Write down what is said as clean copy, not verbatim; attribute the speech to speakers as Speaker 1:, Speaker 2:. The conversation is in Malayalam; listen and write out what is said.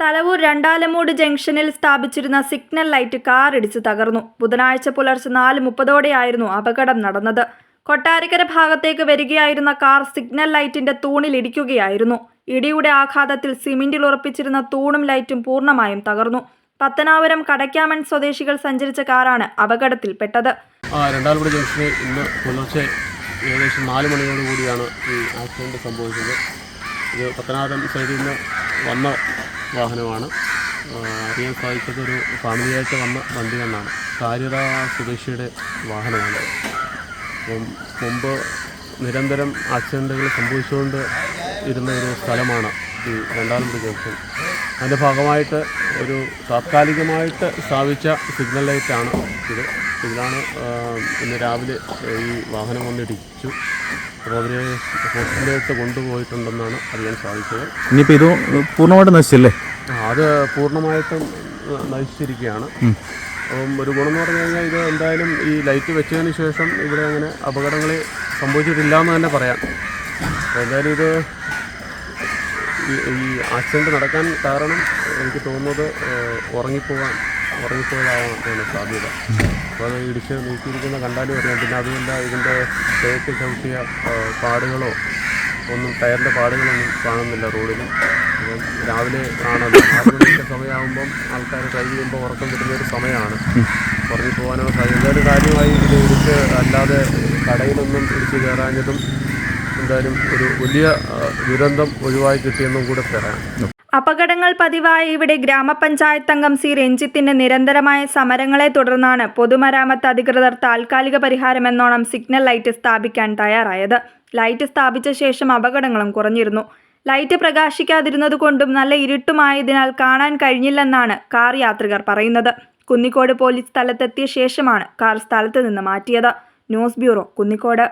Speaker 1: തലവൂർ രണ്ടാലമൂട് ജംഗ്ഷനിൽ സ്ഥാപിച്ചിരുന്ന സിഗ്നൽ ലൈറ്റ് കാറിടിച്ച് തകർന്നു. ബുധനാഴ്ച പുലർച്ചെ 4:30ഓടെയായിരുന്നു അപകടം നടന്നത്. കൊട്ടാരക്കര ഭാഗത്തേക്ക് വരികയായിരുന്ന കാർ സിഗ്നൽ ലൈറ്റിന്റെ തൂണിൽ ഇടിക്കുകയായിരുന്നു. ഇടിയുടെ ആഘാതത്തിൽ സിമന്റിൽ ഉറപ്പിച്ചിരുന്ന തൂണും ലൈറ്റും പൂർണ്ണമായും തകർന്നു. പത്തനാപുരം കടയ്ക്കാമൺ സ്വദേശികൾ സഞ്ചരിച്ച കാറാണ് അപകടത്തിൽപ്പെട്ടത്.
Speaker 2: രണ്ടാലമൂട് ജംഗ്ഷനിൽ ഇന്ന് പുലർച്ചെ ഏകദേശം 4 മണിയോടുകൂടിയാണ് ഈ ആക്സിഡൻറ്റ് സംഭവിച്ചത്. ഇത് പത്തനാപുരം സൈഡിൽ നിന്ന് വന്ന വാഹനമാണ്. അറിയാൻ സാധിച്ചത് ഒരു ഫാമിലിയായിട്ട് വന്ന വണ്ടി തന്നെയാണ്. കാര്യത സ്വദേശിയുടെ വാഹനമാണ്. മുമ്പ് നിരന്തരം ആക്സിഡൻറ്റുകൾ സംഭവിച്ചുകൊണ്ട് ഇരുന്ന ഒരു സ്ഥലമാണ് ഈ രണ്ടാലമൂട് ജംഗ്ഷൻ. അതിൻ്റെ ഭാഗമായിട്ട് ഒരു താത്കാലികമായിട്ട് സ്ഥാപിച്ച സിഗ്നൽ ലൈറ്റാണ് ഇത്. ഇതിലാണ് ഇന്ന് രാവിലെ ഈ വാഹനം വന്നിടിച്ചു. അപ്പോൾ അവരെ ഹോസ്പിറ്റലിലേക്ക് കൊണ്ടുപോയിട്ടുണ്ടെന്നാണ് അറിയാൻ സാധിച്ചത്.
Speaker 3: ഇനിയിപ്പോൾ ഇത് പൂർണ്ണമായിട്ട് നശിച്ചല്ലേ?
Speaker 2: അത് പൂർണ്ണമായിട്ടും നശിച്ചിരിക്കുകയാണ്. അപ്പം ഒരു ഗുണമെന്ന് പറഞ്ഞു കഴിഞ്ഞാൽ ഇത് എന്തായാലും ഈ ലൈറ്റ് വെച്ചതിന് ശേഷം ഇവിടെ അങ്ങനെ അപകടങ്ങൾ സംഭവിച്ചിട്ടില്ല എന്ന് തന്നെ പറയാം. എന്തായാലും ഇത് ഈ ആക്സിഡൻറ്റ് നടക്കാൻ കാരണം എനിക്ക് തോന്നുന്നത് ഉറങ്ങിപ്പോയതാവാനാണ് സാധ്യത. അപ്പോൾ അത് ഇടിച്ച് നീക്കിയിരിക്കുന്ന കണ്ടാലും അറിയാം. പിന്നെ അതുമല്ല, ഇതിൻ്റെ തേക്ക് ചവിട്ടിയ പാടുകളോ ഒന്നും, ടയറിൻ്റെ പാടുകളൊന്നും കാണുന്നില്ല റോഡിൽ. അപ്പം രാവിലെ ആണല്ലോ, 6 മണിയൊക്കെ സമയമാകുമ്പം ആൾക്കാർ ഡ്രൈവ് ചെയ്യുമ്പോൾ ഉറക്കം കിട്ടുന്നൊരു സമയമാണ്. ഉറങ്ങിപ്പോകാനുള്ള സാധ്യത. എന്തായാലും കാര്യമായി ഇത് ഇടിച്ച് അല്ലാതെ കടയിലൊന്നും ഇടിച്ച് കയറാഞ്ഞതും എന്തായാലും ഒരു വലിയ ദുരന്തം ഒഴിവായി കിട്ടിയെന്നും കൂടെ പറയാം.
Speaker 1: അപകടങ്ങൾ പതിവായ ഇവിടെ ഗ്രാമപഞ്ചായത്ത് അംഗം സി രഞ്ജിത്തിന്റെ നിരന്തരമായ സമരങ്ങളെ തുടർന്നാണ് പൊതുമരാമത്ത് അധികൃതർ താൽക്കാലിക പരിഹാരമെന്നോണം സിഗ്നൽ ലൈറ്റ് സ്ഥാപിക്കാൻ തയ്യാറായത്. ലൈറ്റ് സ്ഥാപിച്ച ശേഷം അപകടങ്ങളും കുറഞ്ഞിരുന്നു. ലൈറ്റ് പ്രകാശിക്കാതിരുന്നതുകൊണ്ടും നല്ല ഇരുട്ടുമായതിനാൽ കാണാൻ കഴിഞ്ഞില്ലെന്നാണ് കാർ യാത്രികർ പറയുന്നത്. കുന്നിക്കോട് പോലീസ് സ്ഥലത്തെത്തിയ ശേഷമാണ് കാർ സ്ഥലത്ത് നിന്ന് മാറ്റിയത്. News bureau, Kunnicode.